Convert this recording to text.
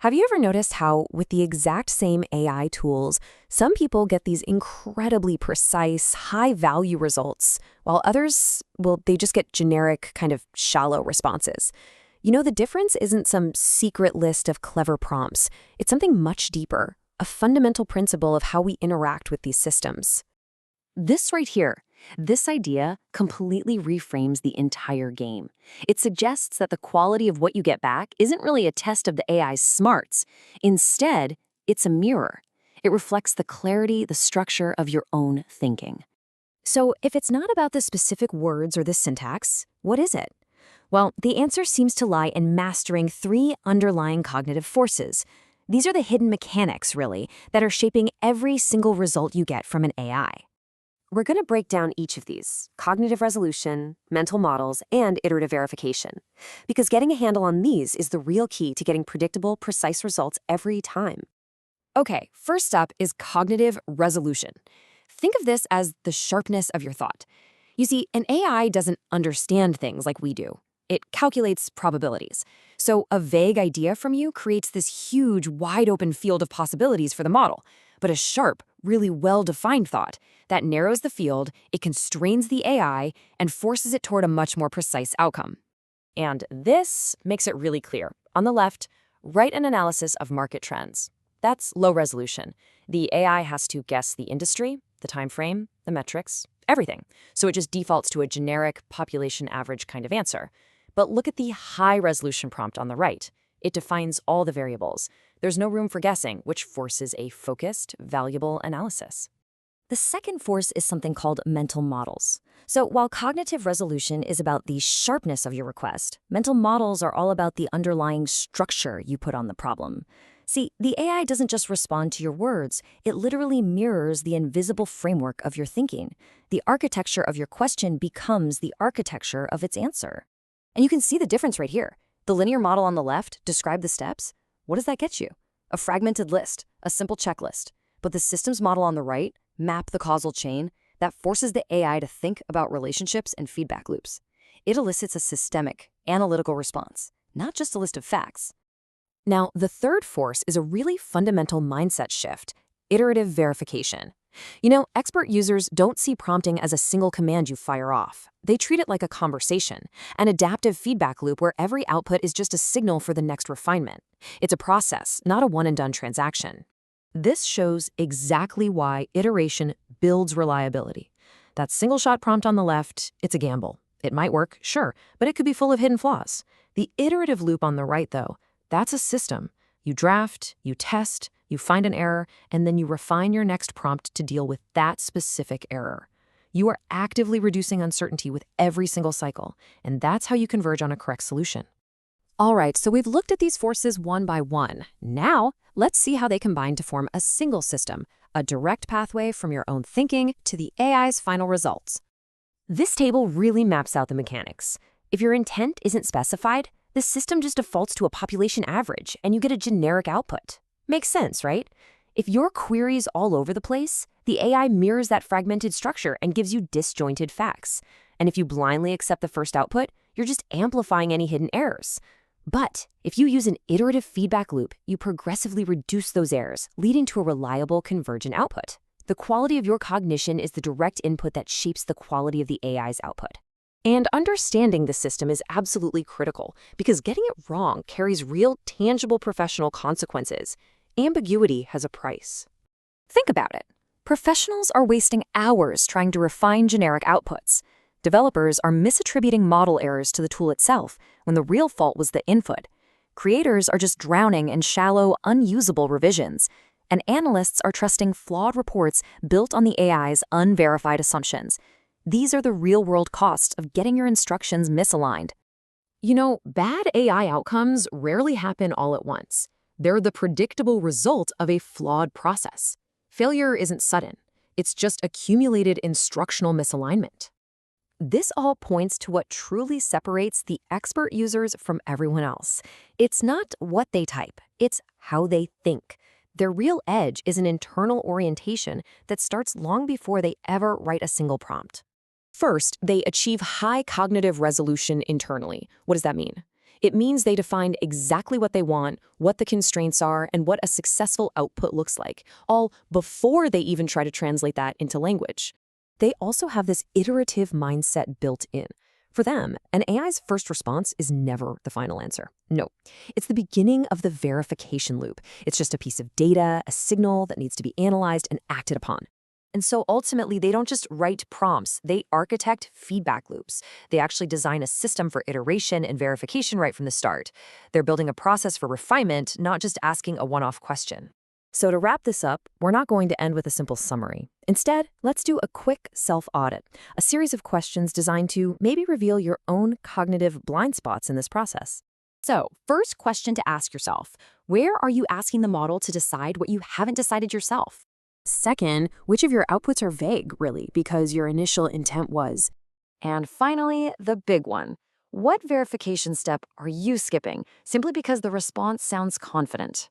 Have you ever noticed how, with the exact same AI tools, some people get these incredibly precise, high-value results, while others, well, they just get generic, kind of shallow responses? You know, the difference isn't some secret list of clever prompts. It's something much deeper, a fundamental principle of how we interact with these systems. This right here, this idea completely reframes the entire game. It suggests that the quality of what you get back isn't really a test of the AI's smarts. Instead, it's a mirror. It reflects the clarity, the structure of your own thinking. So if it's not about the specific words or the syntax, what is it? Well, the answer seems to lie in mastering three underlying cognitive forces. These are the hidden mechanics, really, that are shaping every single result you get from an AI. We're going to break down each of these: cognitive resolution, mental models, and iterative verification. Because getting a handle on these is the real key to getting predictable, precise results every time. Okay, first up is cognitive resolution. Think of this as the sharpness of your thought. You see, an AI doesn't understand things like we do. It calculates probabilities. So a vague idea from you creates this huge, wide-open field of possibilities for the model. But a sharp, really well-defined thought that narrows the field, it constrains the AI, and forces it toward a much more precise outcome. And this makes it really clear. On the left, write an analysis of market trends. That's low resolution. The AI has to guess the industry, the time frame, the metrics, everything. So it just defaults to a generic population average kind of answer. But look at the high-resolution prompt on the right. It defines all the variables. There's no room for guessing, which forces a focused, valuable analysis. The second force is something called mental models. So while cognitive resolution is about the sharpness of your request, mental models are all about the underlying structure you put on the problem. See, the AI doesn't just respond to your words, it literally mirrors the invisible framework of your thinking. The architecture of your question becomes the architecture of its answer. And you can see the difference right here. The linear model on the left describes the steps. What does that get you? A fragmented list, a simple checklist. But the systems model on the right map the causal chain that forces the AI to think about relationships and feedback loops. It elicits a systemic, analytical response, not just a list of facts. Now, the third force is a really fundamental mindset shift: iterative verification. You know, expert users don't see prompting as a single command you fire off. They treat it like a conversation, an adaptive feedback loop where every output is just a signal for the next refinement. It's a process, not a one-and-done transaction. This shows exactly why iteration builds reliability. That single-shot prompt on the left, it's a gamble. It might work, sure, but it could be full of hidden flaws. The iterative loop on the right, though, that's a system. You draft, you test, you find an error, and then you refine your next prompt to deal with that specific error. You are actively reducing uncertainty with every single cycle, and that's how you converge on a correct solution. All right, so we've looked at these forces one by one. Now, let's see how they combine to form a single system, a direct pathway from your own thinking to the AI's final results. This table really maps out the mechanics. If your intent isn't specified, the system just defaults to a population average, and you get a generic output. Makes sense, right? If your query's all over the place, the AI mirrors that fragmented structure and gives you disjointed facts. And if you blindly accept the first output, you're just amplifying any hidden errors. But if you use an iterative feedback loop, you progressively reduce those errors, leading to a reliable, convergent output. The quality of your cognition is the direct input that shapes the quality of the AI's output. And understanding the system is absolutely critical, because getting it wrong carries real, tangible professional consequences. Ambiguity has a price. Think about it. Professionals are wasting hours trying to refine generic outputs. Developers are misattributing model errors to the tool itself when the real fault was the input. Creators are just drowning in shallow, unusable revisions. And analysts are trusting flawed reports built on the AI's unverified assumptions. These are the real-world costs of getting your instructions misaligned. You know, bad AI outcomes rarely happen all at once. They're the predictable result of a flawed process. Failure isn't sudden. It's just accumulated instructional misalignment. This all points to what truly separates the expert users from everyone else. It's not what they type, it's how they think. Their real edge is an internal orientation that starts long before they ever write a single prompt. First, they achieve high cognitive resolution internally. What does that mean? It means they defined exactly what they want, what the constraints are, and what a successful output looks like, all before they even try to translate that into language. They also have this iterative mindset built in. For them, an AI's first response is never the final answer. No, it's the beginning of the verification loop. It's just a piece of data, a signal that needs to be analyzed and acted upon. And so ultimately, they don't just write prompts, they architect feedback loops. They actually design a system for iteration and verification right from the start. They're building a process for refinement, not just asking a one-off question. So to wrap this up, we're not going to end with a simple summary. Instead, let's do a quick self-audit, a series of questions designed to maybe reveal your own cognitive blind spots in this process. So, first question to ask yourself, where are you asking the model to decide what you haven't decided yourself? Second, which of your outputs are vague, really, because your initial intent was? And finally, the big one. What verification step are you skipping simply because the response sounds confident?